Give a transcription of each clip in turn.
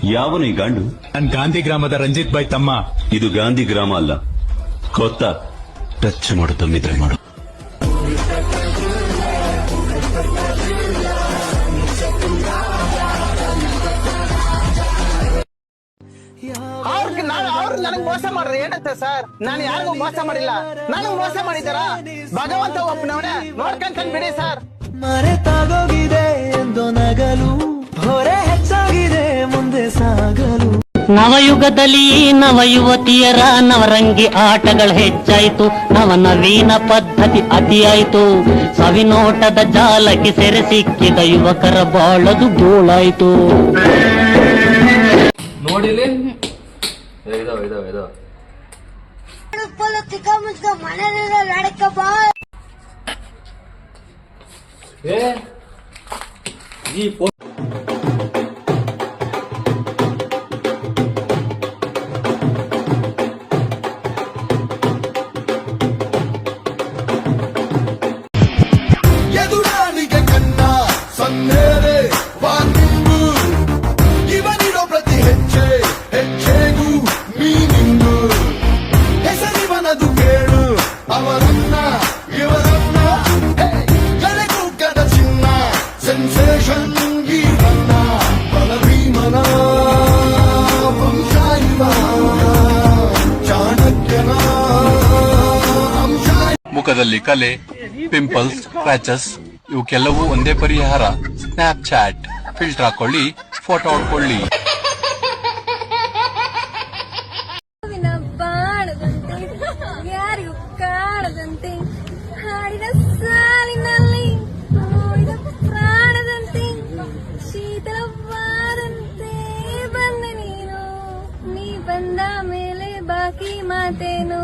ಯಾವನು ಈ ಗಾಂಡು? ನಾನ್ ಗಾಂಧಿ ಗ್ರಾಮದ ರಂಜಿತ್ ಬಾಯ್ ತಮ್ಮ. ಇದು ಗಾಂಧಿ ಗ್ರಾಮ ಅಲ್ಲ, ಗೊತ್ತಾ? ಟಚ್ ಮಾಡು, ತಮ್ಮಿದ್ರೆ ಮಾಡು. ಅವ್ರು ನನಗ್ ಮೋಸ ಮಾಡ್ರಿ ಏನಂತೆ ಸರ್? ನಾನು ಯಾರಿಗೂ ಮೋಸ ಮಾಡಿಲ್ಲ. ನನಗ್ ಮೋಸ ಮಾಡಿದಾರ? ಭಗವಂತ ಒಬ್ಬನವನೇ ನೋಡ್ಕೊಂತಾನೆ ಬಿಡಿ ಸರ್. ಮರೆತಾಗೋಗಿದೆ ಎಂದು ನಗಲು ಹೊರೆ ಹೆಚ್ಚಾಗಿದೆ ಮುಂದೆ ಸಾಗಲು. ನವಯುಗದಲ್ಲಿ ನವ ಯುವತಿಯರ ನವರಂಗಿ ಆಟಗಳು ಹೆಚ್ಚಾಯ್ತು, ನವನವೀನ ಪದ್ಧತಿ ಅತಿಯಾಯ್ತು, ಸವಿನೋಟದ ಜಾಲಕ್ಕೆ ಸೆರೆ ಸಿಕ್ಕಿದ ಯುವಕರ ಬಾಳದು ಗೋಳಾಯ್ತು. ನೋಡಿಲಿ ಈ ಎದುರಾಳಿಗೆ ಕನ್ನ ಸನ್ನೇರೆ ವಾಂದಿಂಗು ಇವನಿರೋ ಪ್ರತಿ ಹೆಜ್ಜೆ ಹೆಜ್ಜೆಗೂ ಮೀನಿಂಗು ಹೆಸರಿವನದು ಕೇಳು ಅವರನ್ನ ಇವರನ್ನ ಕಲೆಗೂಕದ ಚಿನ್ನ ಸೆನ್ಸೇಷನ್ ಗೀರನ್ನ ಬಲಭೀಮನ ವಂಶ ಇವ ಚಾಣಕ್ಯನ ಅಂಶ. ಮುಖದಲ್ಲಿ ಕಲೆ, ಪಿಂಪಲ್ಸ್, ಪ್ಯಾಚಸ್ ಇವಕ್ಕೆಲ್ಲವೂ ಒಂದೇ ಪರಿಹಾರ. ಸ್ನ್ಯಾಪ್ ಚಾಟ್ ಫಿಲ್ಟರ್ ಹಾಕೊಳ್ಳಿ, ಫೋಟೋ ಹೊಡ್ಕೊಳ್ಳಿ. ಯಾರಿಗೂ ಕಾಣದಂತೆ ಹಾಡಿನ ಸಾಲಿನಲ್ಲಿ ಮೂಡಿದ ಪ್ರಾಣದಂತೆ ಶೀತಲವಾದಂತೆ ಬಂದ ನೀನು, ನೀ ಬಂದ ಮೇಲೆ ಬಾಕಿ ಮಾತೇನು.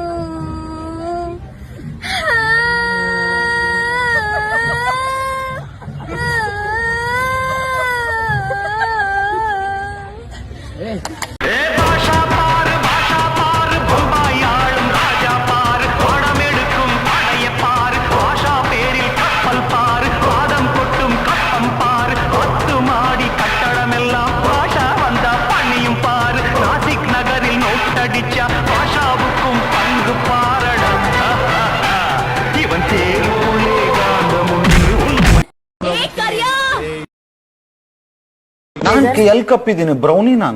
ನಾನು ಎಲ್ ಕಪ್ಪಿದ್ದೀನಿ ಬ್ರೌನಿ. ನಾನು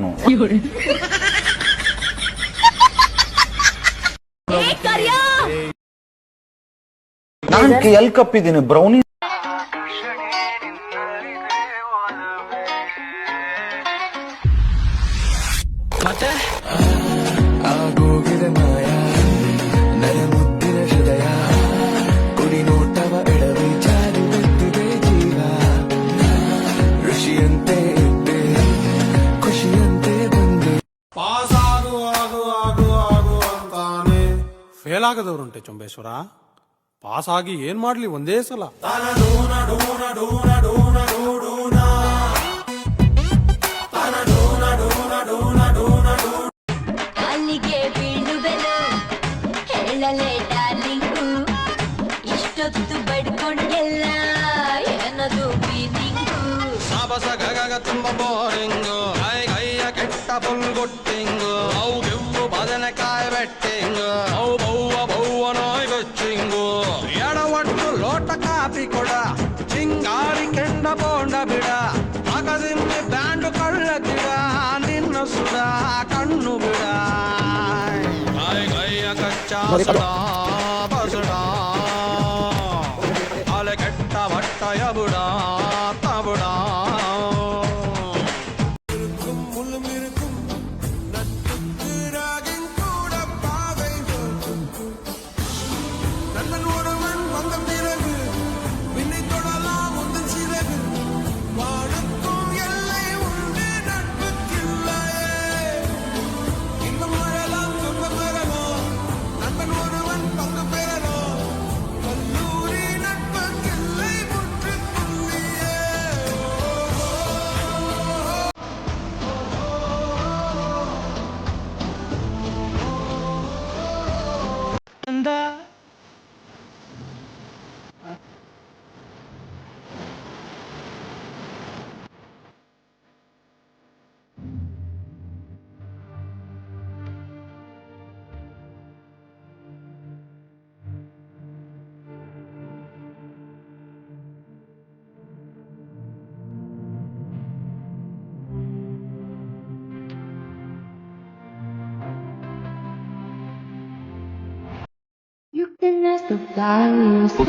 ಎಲ್ ಕಪ್ಪಿದ್ದೀನಿ ಬ್ರೌನಿ. ಮತ್ತೆ ಆಗೋಗಿದೆ ಮಾಯ ನನ್ನ ಮುದ್ದಿನ ಹೃದಯ ಕುಡಿ ನೋಟವ ಎಡವಿ ಜಾರಿ ಮುದ್ದಿದೆ ಜೀವ. ಋಷಿಯಂತೆ ಇದ್ದೆ ಖುಷಿಯಂತೆ ಬಂದೆ. ಪಾಸ್ ಆಗು ಆಗು ಆಗು ಆಗು ಅಂತಾನೆ ಫೇಲ್ ಆಗದವ್ರುಂಟೆ ಚೊಂಬೇಶ್ವರ. ಪಾಸ್ ಆಗಿ ಏನ್ ಮಾಡ್ಲಿ ಒಂದೇ ಸಲ. ಅಲ್ಲಿಗೆ ಬೀಳುವೆನು ಹೇಳಲೇ ಡಾರ್ಲಿಂಗು, ಇಷ್ಟೊತ್ತು ಬಡ್ಕೊಂಡೆಲ್ಲ ಏನದು ಮೀನಿಂಗು. ಸಾಬಸ ಗಗಗ ತುಂಬ ಬೋರಿಂಗು, ಕೈಯ ಕೆಟ್ಟ ಪುಲ್ಗೊಟ್ಟಿಂಗು, ಅವು ಬೆವ್ವು ಬದನೆಕಾಯಿ ಬೆಟ್ಟಿಂಗು, ಅವು ಬೌವ ಬೌವ ನೋಯ್ ಗೊಚ್ಚಿಂಗು, ಎಡವಟ್ಟು ಲೋಟ ಕಾಪಿ ಕೊಡ, ಚಿಂಗಾರಿ ಕೆಂಡ ಬೋಂಡ ಬಿಡ, ಮಗದಿಮ್ಮಿ ಬ್ಯಾಂಡು ಕಳ್ಳ ಗಿಡ, ನಿನ್ನ ಸುಡ ಕಣ್ಣು ಬಿಡ. ಕೈಯ ಕಚ್ಚ ಬಸಡ ಅಲೆ ಕೆಟ್ಟ ಬಟ್ಟಯ ಬುಡ ತಬುಡ.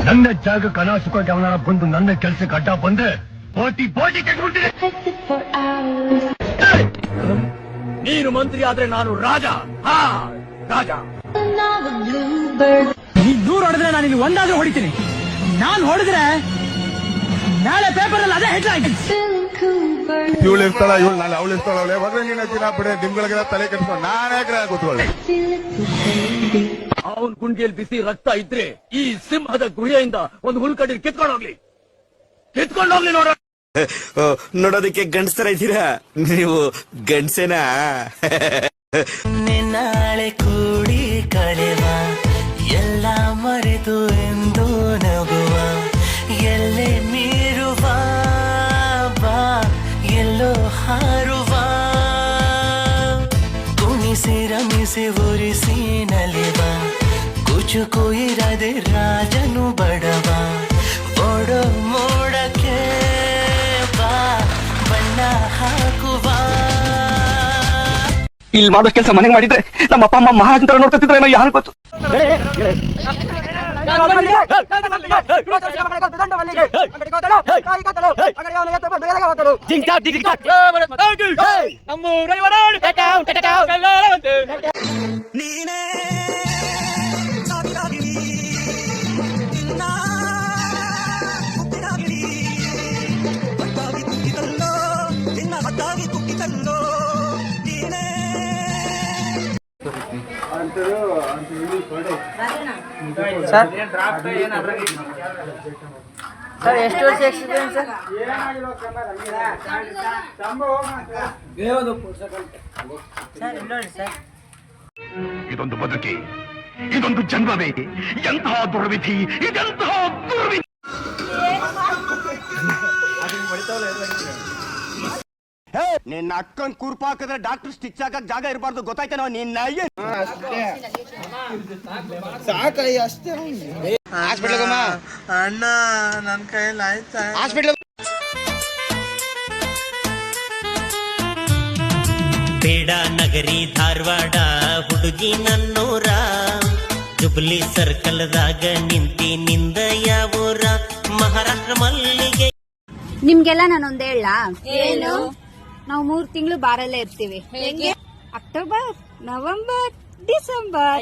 ನನ್ನ ಜಾಗ ಕನಾಸುಕೊಂಡು ಅವನ ಬಂದು ನನ್ನ ಕೆಲಸಕ್ಕೆ ಅಡ್ಡ ಬಂದೆ ಬೋಟಿ ಕೆಟ್ಬಿಟ್ಟಿದೆ. ನೀನು ಮಂತ್ರಿ ಆದ್ರೆ ನಾನು ರಾಜ. ರಾಜ ನೀನ್ 100 ಹೊಡೆದ್ರೆ ನಾನು ಇಲ್ಲಿ ಒಂದಾದ್ರೂ ಹೊಡಿತೀನಿ. ನಾನ್ ಹೊಡೆದ್ರೆ ನಾಳೆ ಪೇಪರ್ ಅಲ್ಲಿ ಅದೇ ಹೆಡ್ಲೈನ್. ಇವಳು ಇರ್ತಾಳ, ಇವಳು ನಾಳೆ ಅವಳು ಇರ್ತಾಳ. ಬಿಡಿ ನಿಮ್ಗಳಿಗೆಲ್ಲ ತಲೆ ಕೆಟ್ಕೊಂಡು ನಾನೇ ಕೂತ್ಕೊಳ್ಳಿ. ಅವನ್ ಗುಂಡಿಯಲ್ಲಿ ಬಿಸಿ ರಕ್ತ ಇದ್ರೆ ಈ ಸಿಂಹದ ಗುಹೆಯಿಂದ ಒಂದು ಹುಲ್ಕಡಿ ಕಿತ್ಕೊಂಡೋಗ್ಲಿ ನೋಡ. ನೋಡೋದಕ್ಕೆ ಗಂಡಸ್ತರ ಇದ್ದೀರಾ ನೀವು? ಗಂಡಸೇನಾ? ನಾಳೆ ಕೂಡಿ ಕಳೆವ ಎಲ್ಲ ಮರೆತು ಎಂದು ನಗುವ ಎಲ್ಲೇ ಮೀರುವ ಬಾ ಎಲ್ಲೋ ಹಾರುವ ಕುಣಿಸಿ ರಮಿಸಿ ಉರಿಸಿ ನಲಿವ ಕುಚುಕು ಇರದೆ ರಾಜನು ಬಡವ ಓಡೋ ಮೋಡಕ್ಕೆ ಬಾ ಬಣ್ಣ ಹಾಕುವ. ಇಲ್ಲಿ ಮಾಡೋ ಕೆಲಸ ಮನೆಗೆ ಮಾಡಿದ್ರೆ ನಮ್ಮ ಅಪ್ಪ ಅಮ್ಮ ಮಹಾರಾಜ್ ತರ ನೋಡ್ತಿದ್ರೆ ಯಾರು ಗೊತ್ತು. ನೀನೇ ನಿನ್ನ ಹತ್ತಾಗಿ ಕುಕ್ಕಿತಲ್ಲೋ ನೀನೇ. ಸರ್ ಎಷ್ಟು ವರ್ಷ ಎಕ್ಸ್ಪೀರಿಯನ್ಸ್ ಸರ್? ಇದೊಂದು ಬದುಕಿ, ಇದೊಂದು ಜನ್ಮವೇ, ಎಂತಹ ದುರ್ವಿಧಿ, ಇದೆಂತಹ ದುರ್ವಿಧಿ. ನಿನ್ನ ಅಕ್ಕನ್ ಕುರ್ಪ ಹಾಕಿದ್ರೆ ಡಾಕ್ಟರ್ ಸ್ಟಿಚ್ ಹಾಕಕ್ ಜಾಗ ಇರಬಾರ್ದು, ಗೊತ್ತಾಯ್ತೇನೋ ನಿನ್ನ? ಸಾಕಯ್ಯ ಅಷ್ಟೇ. ಹಾಸ್ಪಿಟ್ಲ್ಗಮ್ಮ ಅಣ್ಣ ನನ್ ಕೈಯಲ್ಲಿ ಆಯ್ತಾ? ಹಾಸ್ಪಿಟ್ಲ್ ಬೇಡ ನಗರಿ ಧಾರವಾಡ ಹುಡುಗಿ ನನ್ನೂರ ಜುಬ್ಲಿ ಸರ್ಕಲ್ದಾಗ ನಿಂತಿ ನಿಂದ ಯಾವೂರ ಮಹಾರಾಷ್ಟ್ರ ಮಲ್ಲಿಗೆ. ನಿಮ್ಗೆಲ್ಲ ನಾನೊಂದ್ ಹೇಳ ಏನು, ನಾವು 3 ತಿಂಗಳು ಬಾರಲ್ಲೇ ಇರ್ತೀವಿ. October, November, December.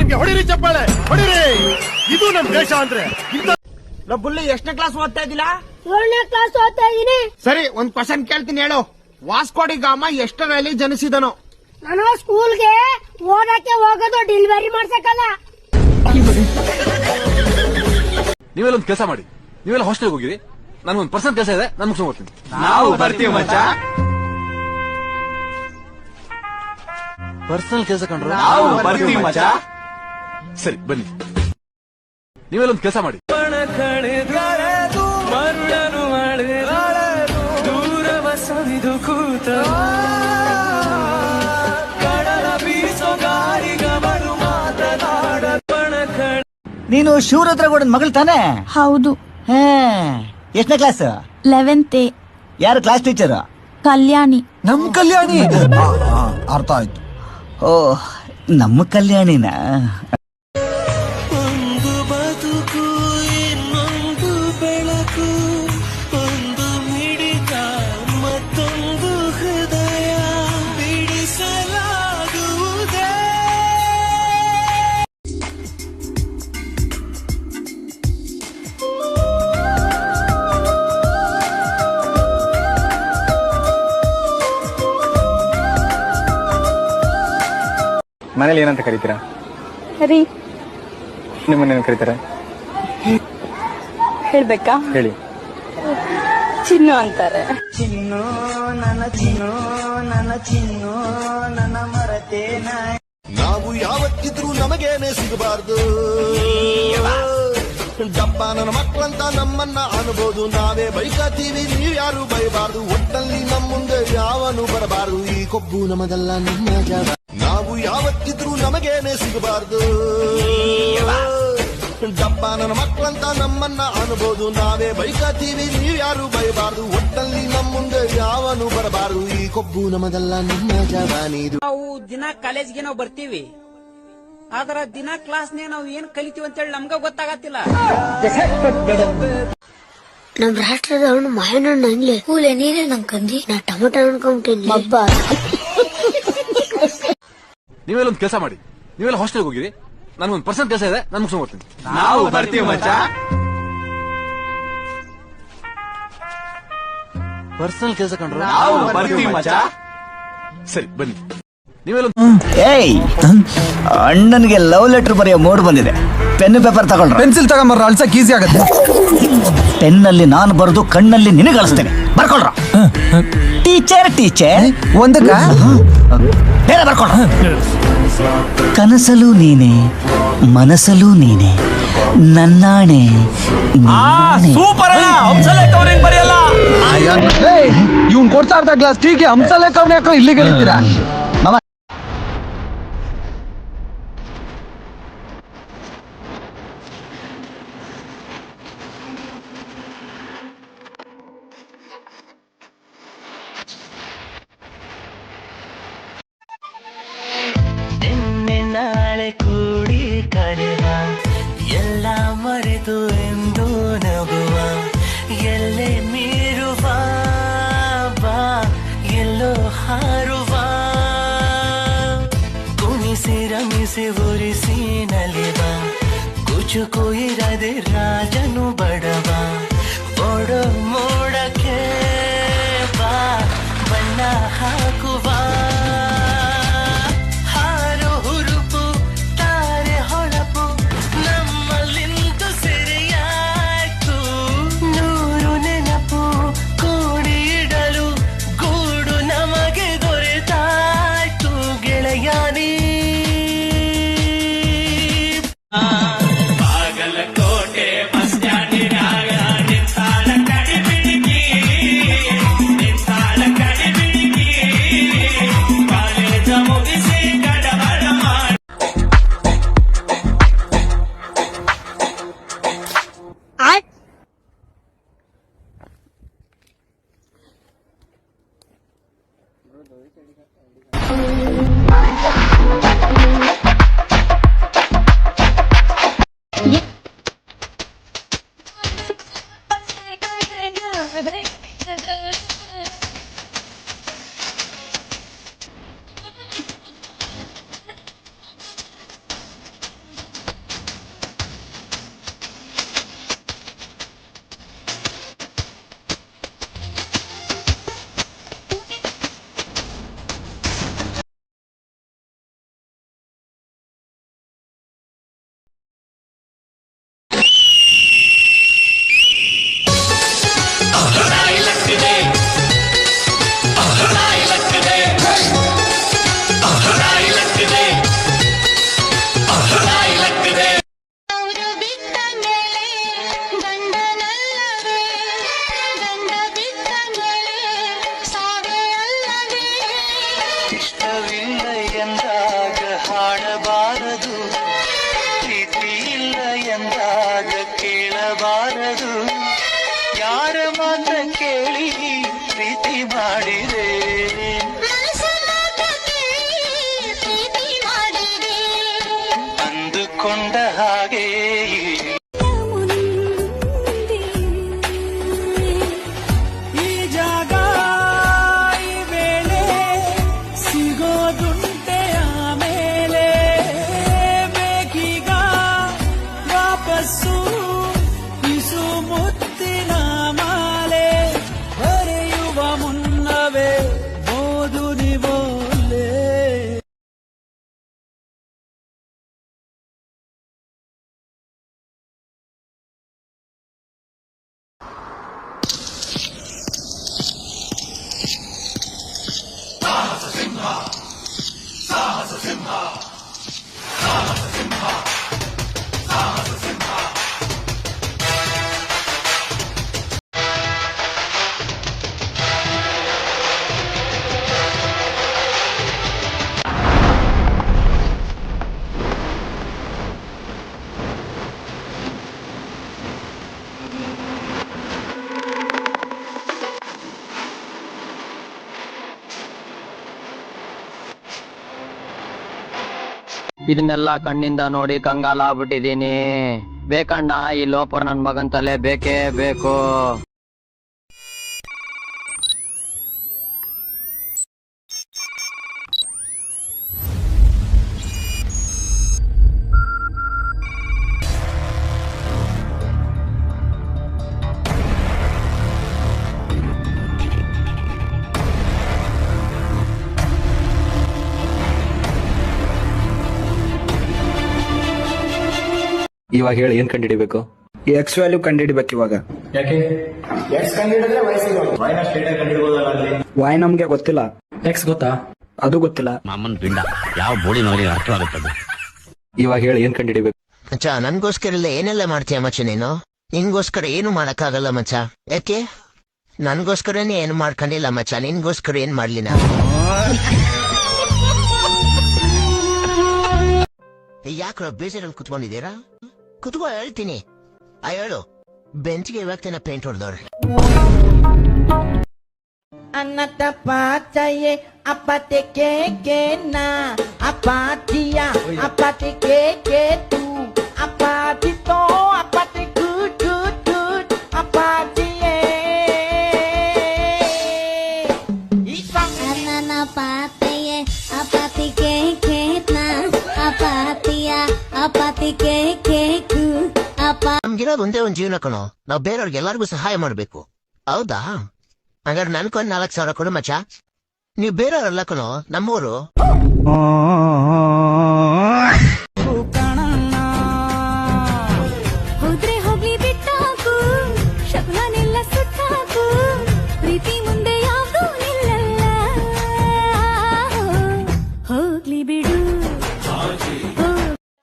ನಿಮ್ಗೆ ಹೊಡಿರಿ ಚಪ್ಪಾಳೆ, ಹೊಡಿರಿ. ಇದು ನಮ್ ದೇಶ ಅಂದ್ರೆ. ಬುಳ್ಳಿ ಎಷ್ಟನೇ ಕ್ಲಾಸ್ ಓದ್ತಾ ಇದ್ದಿಲ್ಲ? 7ನೇ ಕ್ಲಾಸ್ ಓದ್ತಾ ಇದೀನಿ. ಸರಿ, ಒಂದ್ ಕ್ವಶನ್ ಕೇಳ್ತೀನಿ ಹೇಳು. ವಾಸ್ಕೋಡಿ ಗಾಮ ಎಷ್ಟರಲ್ಲಿ ಜನಿಸಿದನು? ನಾನು ಸ್ಕೂಲ್ಗೆ ಓದಕ್ಕೆ ಹೋಗೋದು ಡೆಲಿವರಿ ಮಾಡ್ಸಕ್ಕಲ್ಲ. ನೀವೆಲ್ಲ ಒಂದು ಕೆಲಸ ಮಾಡಿ, ನೀವೆಲ್ಲ ಹಾಸ್ಟೆಲ್ಗೆ ಹೋಗಿರಿ. ನನ್ಗೊಂದು ಪರ್ಸನಲ್ ಕೆಲಸ ಇದೆ, ನಾನು ಮುಗಿಸ್ಕೊಂಡು ಹೋಗ್ತೀನಿ. ನಾವು ಬರ್ತೀವಿ ಮಚ್ಚ. ಪರ್ಸನಲ್ ಕೆಲಸ ಕಂಡ್ರು ನಾವು ಬರ್ತೀವಿ ಮಚ್ಚ. ಸರಿ ಬನ್ನಿ. ನೀವೆಲ್ಲ ಒಂದು ಕೆಲಸ ಮಾಡಿ. ದೂರವ ಸವಿದು ಕೂತ ಕಡಲ ಬೀಸೋ ಗಾಳಿಗವರು ಮಾತನಾಡ. ನೀನು ಶಿವರುದ್ರಗೌಡನ ಮಗಳು ತಾನೆ? ಹೌದು. ಎಷ್ಟನೇ ಕ್ಲಾಸ್? 11th. ಯಾರು ಕ್ಲಾಸ್ ಟೀಚರ್? ಕಲ್ಯಾಣಿ. ನಮ್ ಕಲ್ಯಾಣಿ. ಅರ್ಥ ಆಯ್ತು. ಓ, ನಮ್ಮ ಕಲ್ಯಾಣಿನ. ಒಂದು ಬದುಕು ಇನ್ನೊಂದು ಬೆಳಕು, ಒಂದು ಮಿಡಿತ ಮತ್ತೊಂದು ಹೃದಯ ಬಿಡಿಸಲಾಗುವುದೇ. ಮನೇಲಿ ಏನಂತ ಕರೀತೀರಾ? ರೀ ನಿಮ್ಮನ್ನೇನು ಕರೀತಾರೆ ಹೇಳ್ಬೇಕಾ? ಹೇಳಿ. ಚಿನ್ನು ಅಂತಾರೆ. ಚಿನ್ನು ನನ್ನ ಚಿನ್ನು ನನ್ನ ಚಿನ್ನು ನನ್ನ ಮರತೇನ. ನಾವು ಯಾವತ್ತಿದ್ರೂ ನಮಗೇನೆ ಸಿಗಬಾರ್ದು. ಡಬ್ಬ ನನ್ನ ಮಕ್ಕಳಂತ ನಮ್ಮನ್ನ ಅನ್ಬೋದು, ನಾವೇ ಬೈಕಾತೀವಿ, ನೀವ್ಯಾರು ಬೈಬಾರ್ದು. ಒಟ್ಟಲ್ಲಿ ನಮ್ಮ ಮುಂದೆ ಯಾವನು ಬರಬಾರದು, ಈ ಕೊಬ್ಬು ನಮದಲ್ಲ ನಮ್ಮ ಜಾಗ. ನಾವು ಯಾವತ್ತಿದ್ರೂ ನಮಗೇನೆ ಸಿಗಬಾರ್ದು. ಡಬ್ಬ ನನ್ನ ಮಕ್ಕಳಂತ ನಮ್ಮನ್ನ ಅನ್ಬೋದು, ನಾವೇ ಬೈಕಾತೀವಿ, ನೀವ್ಯಾರು ಬೈಬಾರ್ದು. ಒಟ್ಟಲ್ಲಿ ನಮ್ಮ ಮುಂದೆ ಯಾವನು ಬರಬಾರದು, ಈ ಕೊಬ್ಬು ನಮದಲ್ಲ ನಮ್ಮ ಜಾಗ. ನೀದು ನಾವು ದಿನ ಕಾಲೇಜ್ಗೆ ನಾವು ಬರ್ತೀವಿ, ಆದ್ರ ದಿನ ಕ್ಲಾಸ್ನೇ ನಾವು ಏನ್ ಕಲಿತೀವಿ ಅಂತೇಳಿ ನಮ್ಗ ಗೊತ್ತಾಗತ್ತಿಲ್ಲ. ನಮ್ ರಾಷ್ಟ್ರದ ಹಣ್ಣು ಮಾವಿನ ಹಣ್ಣು ಅನ್ಲಿ ಕೂಲೆ ನೀನೇ ನಂಗೆ ಕಂದಿ ನಾ ಟೊಮೆಟೊ ಅನ್ಕೊಂಬಿಟ್ಟೇನಿ ಹಬ್ಬ. ನೀವೆಲ್ಲ ಒಂದು ಕೆಲಸ ಮಾಡಿ, ನೀವೆಲ್ಲ ಹಾಸ್ಟೆಲ್ಗೆ ಹೋಗಿರಿ, ನನಗೊಂದು ಪರ್ಸನಲ್ ಕೆಲಸ ಇದೆ, ನಾನು ಮುಗಿಸ್ಕೊಂಡು ಬರ್ತೀನಿ. ನಾವು ಬರ್ತೀವಿ ಮಚ್ಚ. ಪರ್ಸನಲ್ ಕೆಲಸ ಕಂಡ್ರು ನಾವು ಬರ್ತೀವಿ ಮಚ್ಚ. ಸರಿ ಬನ್ನಿ. ನೀವೆಲ್ಲ ಏಯ್, ಅಣ್ಣನಿಗೆ ಲವ್ ಲೆಟರ್ ಬರೆಯೋ ಮೂಡ್ ಬಂದಿದೆ. ಪೆನ್ ಪೇಪರ್ ತಗೊಂಡ್ರ? ಪೆನ್ಸಿಲ್ ತಗೊಂಬರ್ರ, ಅಳ್ಸಕ್ ಈಸಿ ಆಗತ್ತೆ. ಪೆನ್ನಲ್ಲಿ ನಾನು ಬರೆದು ಕಣ್ಣಲ್ಲಿ ನಿನಗೆ ಕಳಿಸ್ತೇನೆ, ಬರ್ಕೊಳ್ರ. ಟೀಚರ್ ಟೀಚರ್ ಒಂದಕ್ಕ ಬೇರೆ ಬರ್ಕೊಳ್ರ. ಕನಸಲು ನೀನೆ, ಮನಸ್ಸಲು ನೀನೆ, ನನ್ನಾಣೆ ಸೂಪರ್ ಅಣ್ಣ, ಹಂಸಲೇಖ ಅವ್ರೇನ್ ಬರೆಯಲ್ಲ. ಇವ್ನ್ ಕೊಡ್ತಾ ಇರ್ತಾ ಕ್ಲಾಸ್ ಟೀಗೆ ಹಂಸಲೇಖ ಅವ್ರನ್ನ ಯಾಕೋ ಇಲ್ಲಿ ಕಲಿತೀರಾ? ನಾಳೆ ಕೂಡಿ ಕರೆವ, ಎಲ್ಲ ಮರೆತು ಎಂದು ನಗುವ, ಎಲ್ಲೇ ಮೀರುವ ಬಾ, ಎಲ್ಲೋ ಹಾರುವ, ಕುಣಿಸಿ ರಮಿಸಿ ಉರಿಸಿ ನಲಿವ, ಕುಚುಕು ಇರದೆ ರಾಜನು ಬಡವ, ಓಡೋ ಮೋಡಕ್ಕೆ ಬಾ, ಬಣ್ಣ ಹಾಕುವ. ಇದನ್ನೆಲ್ಲ ಕಣ್ಣಿಂದ ನೋಡಿ ಕಂಗಾಲಾಗ್ಬಿಟ್ಟಿದೀನಿ. ಬೇಕಣ್ಣ, ಈ ಲೋಪರ್ ನನ್ ಮಗನ್ ತಲೆ ಬೇಕೇ ಬೇಕು. ಇವಾಗ ಹೇಳಿ, ಏನ್ ಕಂಡಿಡಿಬೇಕು? ಎಕ್ಸ್ ವ್ಯಾಲ್ಯೂ ಕಂಡುಹಿಡಿಬೇಕು ಇವಾಗ. ಯಾಕೆ? ವೈ ನಮ್ಗೆ ಗೊತ್ತಿಲ್ಲ. ಎಕ್ಸ್ ಗೊತ್ತಾ? ಅದು ಗೊತ್ತಿಲ್ಲ. ಮಾಮನ್ ಪಿಂಡ ಯಾವ ಬೋಡಿ ನವರಿಗೆ ಅರ್ಥವಾಗುತ್ತದೆ. ಇವಾಗ ಹೇಳಿ, ಏನ್ ಕಂಡಿಡಿಬೇಕು? ಮಚ್ಚ, ನನ್ಗೋಸ್ಕರ ಏನೆಲ್ಲ ಮಾಡ್ತೀಯ ಮಚ್ಚ ನೀನು? ನಿನ್ಗೋಸ್ಕರ ಏನು ಮಾಡಕ್ಕಾಗಲ್ಲ ಮಚ್ಚ. ಯಾಕೆ? ನನ್ಗೋಸ್ಕರನೇ ಏನು ಮಾಡ್ಕೊಂಡಿಲ್ಲ ಮಚ್ಚ, ನಿನ್ಗೋಸ್ಕರ ಏನ್ ಮಾಡ್ಲಿ ನಾ? ಯಾಕ್ರ ಬೇಜಾರಲ್ಲಿ ಕುತ್ಕೊಂಡಿದ್ದೀರಾ? ಕುತ್ಕೋ, ಹೇಳ್ತೀನಿ. ಹೇಳು. ಬೆಂಚ್ಗೆ ಇವಾಗ್ತೇನೆ ಪೇಂಟ್ ಹೊಡೆದವ್ರೆ. ಅನ್ನದ ಪಾಚಯೆ ಅಪತೆ ಕೆ ನಾ ಅಪಾತಿಯ ಅಪತೆ ಕೆ ತು ಅಪಾತಿ ತೋ ಅಪತೆ ಗುಡ್ ಗುಡ್ ಗುಡ್ ಅಪಾತಿಯೇ ನನ್ನ ಪಾತೆಯೇ ಅಪಾತಿ ಕೆ ನಾ ಅಪಾತಿಯ ಅಪಾತಿ ಕೆ ಕು ಅಪ. ನಮ್ಗಿರೋದು ಒಂದೇ ಒಂದ್ ಜೀವನ ಕಣೋ. ನಾವ್ ಬೇರೆಯವ್ರಿಗೆ ಎಲ್ಲರಿಗೂ ಸಹಾಯ ಮಾಡ್ಬೇಕು. ಹೌದಾ? ಹಂಗಾರೆ ನನ್ಕೊಂದ್ 4,000 ಕೊಡು ಮಚ್ಚ. ನೀವ್ ಬೇರೆಯವ್ರಲ್ಲ ಕಣೋ, ನಮ್ಮೂರು. ಹೋದ್ರೆ ಹೋಗ್ಲಿ ಬಿಟ್ಟಾಕು, ಶಬ್ದನೆಲ್ಲ ಸುಟ್ಟಾಕು, ಪ್ರೀತಿ ಮುಂದೆ ಯಾವ್ದೂ ನಿಲ್ಲಲ್ಲ. ಹೋಗ್ಲಿ ಬಿಡು.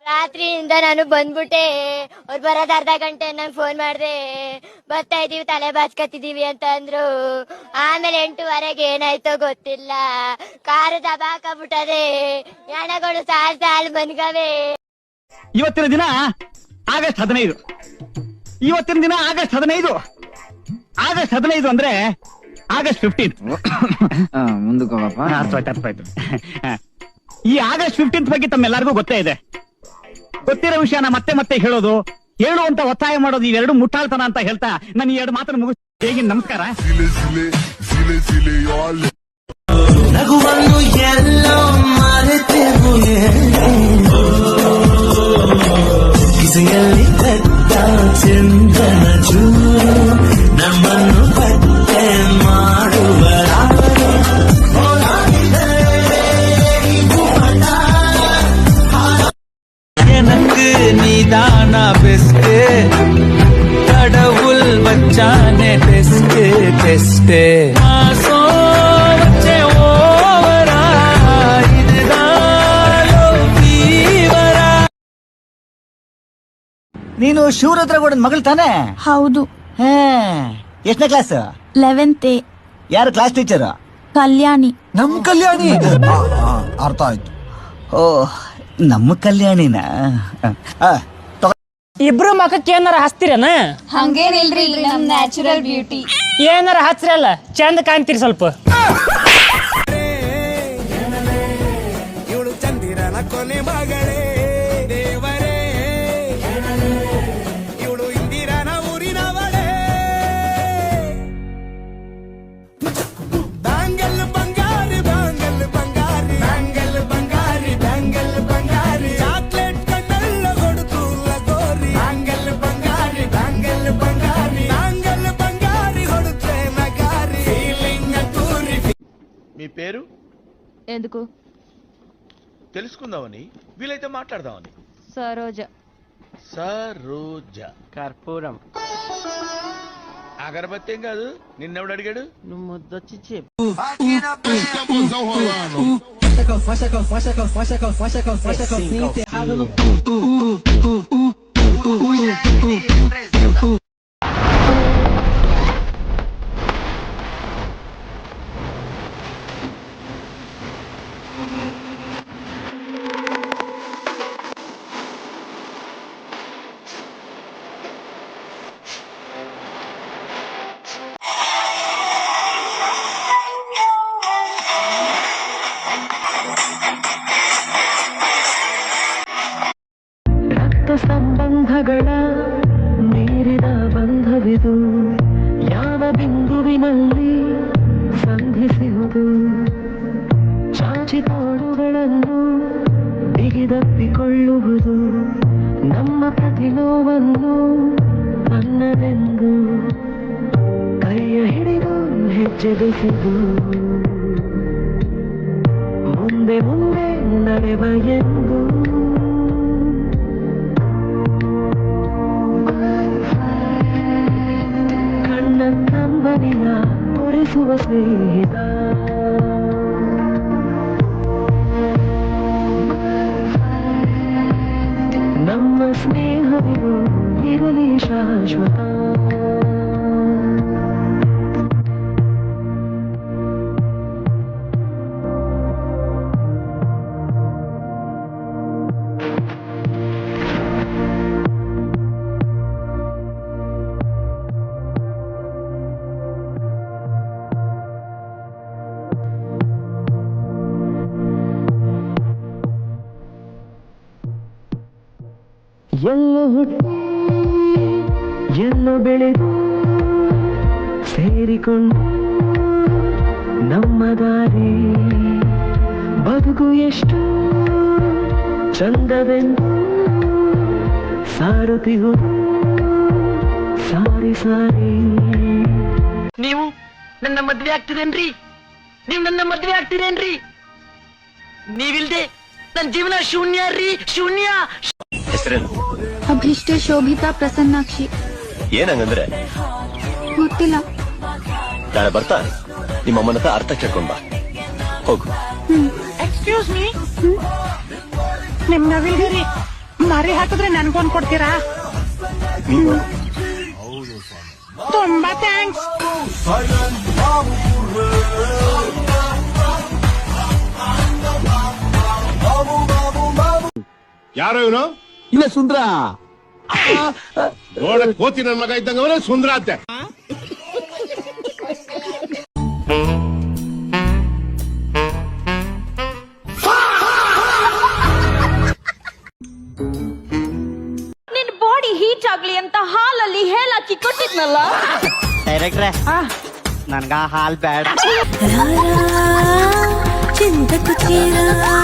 ರಾತ್ರಿಯಿಂದ ನಾನು ಬಂದ್ಬಿಟ್ಟೆ. ಅವ್ರು ಬರೋದ್ ಅರ್ಧ ಗಂಟೆ ನಂಗೆ ಫೋನ್ ಮಾಡ್ದೆ, ಬರ್ತಾ ಇದೀವಿ, ತಲೆ ಬಾಚ್ಕತ್ತಿದೀವಿ ಅಂತ ಅಂದ್ರು. ಆಮೇಲೆ 8:30 ಏನಾಯ್ತೋ ಗೊತ್ತಿಲ್ಲ, ಕಾರು ದಬಾಕಬಿಟ್ಟದೆ. ಹೆಣಗಳು ಸಾಲ್ ಮನ್ಗವೆ. ಇವತ್ತಿನ ದಿನ ಆಗಸ್ಟ್ 15. ಇವತ್ತಿನ ದಿನ ಆಗಸ್ಟ್ 15. ಆಗಸ್ಟ್ 15 ಅಂದ್ರೆ ಆಗಸ್ಟ್ 15. ಮುಂದಕ್ಕೆ ಅರ್ಥವಾಯ್ತು. ಈ ಆಗಸ್ಟ್ 15 ಬಗ್ಗೆ ತಮ್ಮೆಲ್ಲರಿಗೂ ಗೊತ್ತೇ ಇದೆ. ಗೊತ್ತಿರೋ ವಿಷಯನ ಮತ್ತೆ ಮತ್ತೆ ಹೇಳು ಅಂತ ಒತ್ತಾಯ ಮಾಡೋದು ಇವೆರಡು ಮುಟ್ಟಾಳ್ತನ ಅಂತ ಹೇಳ್ತಾ ನಾನು ಈ 2 ಮಾತನ್ನು ಮುಗಿಸ್. ಹೇಗಿನ ನಮಸ್ಕಾರ. ನಗುವನ್ನು ಎಲ್ಲೋ ಮರೆತೆವು, ಕಿಸೆಯಲ್ಲಿ ಕಟ್ಟ ಚಂದನ ಚೂರು ನಮ್ಮನ್ನು ಪತ್ತೆ ಮಾಡುವರಾರು. எனக்கு நீதானா பெஸ்ட், கடவுள் வச்சானே டெஸ்ட் டெஸ்ட். மாசம் வச்சே ஓவரா, இதுதான் ஃபீவரா. ನೀನು ಶಿವರುದ್ರ ಗೌಡನ್ ಮಗಳು ತಾನೆ? ಹೌದು. ಎಷ್ಟನೇ ಕ್ಲಾಸ್? 11th. ಯಾರು ಕ್ಲಾಸ್ ಟೀಚರ್? ಕಲ್ಯಾಣಿ. ನಮ್ ಕಲ್ಯಾಣಿ. ಅರ್ಥ ಆಯ್ತು. ಓ, ನಮ್ಮ ಕಲ್ಯಾಣಿನ. ಇಬ್ರು ಮಖಕ್ಕೆ ಏನಾರ ಹಚ್ತಿರೇನ? ಹಂಗೇನಿಲ್ರಿ, ನಮ್ ನ್ಯಾಚುರಲ್ ಬ್ಯೂಟಿ. ಏನಾರ ಹಚ್ರಲ್ಲ, ಚಂದ ಕಾಣ್ತೀರಿ ಸ್ವಲ್ಪ. ಇವಳು ಚಂದಿರನ ಕೊನೆ ಮಗಳೇ ದೇವರೇ, ಇವಳು ಇಂದಿರನ ಊರಿನವಳೇ. ಬ್ಯಾಂಗಲ್ ಬಂಗಾರಿ ಬ್ಯಾಂಗಲ್ ಬಂಗಾರಿ ಬ್ಯಾಂಗಲ್ ಬಂಗಾರಿ ಬ್ಯಾಂಗಲ್ ಬಂಗಾರಿ, ಚಾಕ್ಲೇಟ್ ಕಣ್ಣೆಲ್ಲ ಕೊಡುತ್ತು ಲಗೋರಿ. ಬ್ಯಾಂಗಲ್ ಬಂಗಾರಿ ಬ್ಯಾಂಗಲ್ ಬಂಗಾರಿ ಬ್ಯಾಂಗಲ್ ಬಂಗಾರಿ ಹೊಡುತ್ತೆ ನಗಾರಿ. ಫೀಲಿಂಗ್ ತೂರಿ. మీ పేరు ఎందుకు? తెలుసుకుందామని, వీలైతే మాట్లాడదామని. సరోజ. సరోజ. కర్పూరం. అగరబత్తి ఏం కాదు, నిన్నెవడు అడిగాడు? నువ్వు ముద్దొచ్చి చెప్పు. ಕೈದಪ್ಪಿಕೊಳ್ಳುವುದು ನಮ್ಮ ಪ್ರತಿ ನೋವನ್ನು ನನ್ನದೆಂದು ಕೈಯ ಹಿಡಿದು ಹೆಜ್ಜೆ ಬೆಸೆದು ಮುಂದೆ ಮುಂದೆ ನಡೆವ ಎಂದು ಕಣ್ಣ ಕಂಬನಿನ ಒರೆಸುವ ಸ್ನೇಹಿತ ನಮ್ಮ ಸ್ನೇಹವಿದು ಇರಲಿ ಶಾಶ್ವತ ಎಲ್ಲ ಹುಟ್ಟಿ ಎಲ್ಲ ಬೆಳೆದು ಸೇರಿಕೊಂಡು ನಮ್ಮ ದಾರಿ ಬದುಕು ಎಷ್ಟು ಚಂದವೆಂದು ಸಾರುತ್ತಿಹುದು ಸಾರಿ ಸಾರಿ ನೀವು ನನ್ನ ಮದ್ವೆ ಆಗ್ತಿರೇನ್ರಿ? ನೀವು ನನ್ನ ಮದ್ವೆ ಆಗ್ತಿರೇನ್ರಿ? ನೀವಿಲ್ದೆ ನನ್ನ ಜೀವನ ಶೂನ್ಯ ರೀ, ಶೂನ್ಯ. ಹೆಸರೇನು? ಅಭಿಷ್ಟ ಶೋಭಿತಾ ಪ್ರಸನ್ನಾಕ್ಷಿ. ಏನಂಗಂದ್ರೆ ಗೊತ್ತಿಲ್ಲ. ನಾಳೆ ಬರ್ತಾ ನಿಮ್ಮ ಅಮ್ಮನ ಹತ್ರ ಅರ್ಥ ಕೇಳ್ಕೊಂಡ್ ಬಾ. ಹೋಗು. ಎಕ್ಸ್ಕ್ಯೂಸ್ ಮೀ, ನಿಮ್ ನವಿಲ್ಗರಿ ಮರಿ ಹಾಕಿದ್ರೆ ನನ್ಗೊಂದ್ ಕೊಡ್ತೀರಾ? ತುಂಬಾ ಥ್ಯಾಂಕ್ಸ್. ಯಾರೋ ಇವನು? ಇಲ್ಲ ಸುಂದ್ರ. ನೋಡಕ್ ಕೋತಿ ನನ್ ಮಗ ಇದ್ದಂಗ ಅವನೇ ಸುಂದ್ರ ಅಂತೆ. ನಿನ್ ಬಾಡಿ ಹೀಟ್ ಆಗ್ಲಿ ಅಂತ ಹಾಲಲ್ಲಿ ಹೇಳಾಕಿ ಕೊಟ್ಟಿದ್ನಲ್ಲ. ಡೈರೆಕ್ಟ್ರೆ, ನನ್ಗ ಹಾಲ್ ಬೇಡ. ಚಿಂತಕ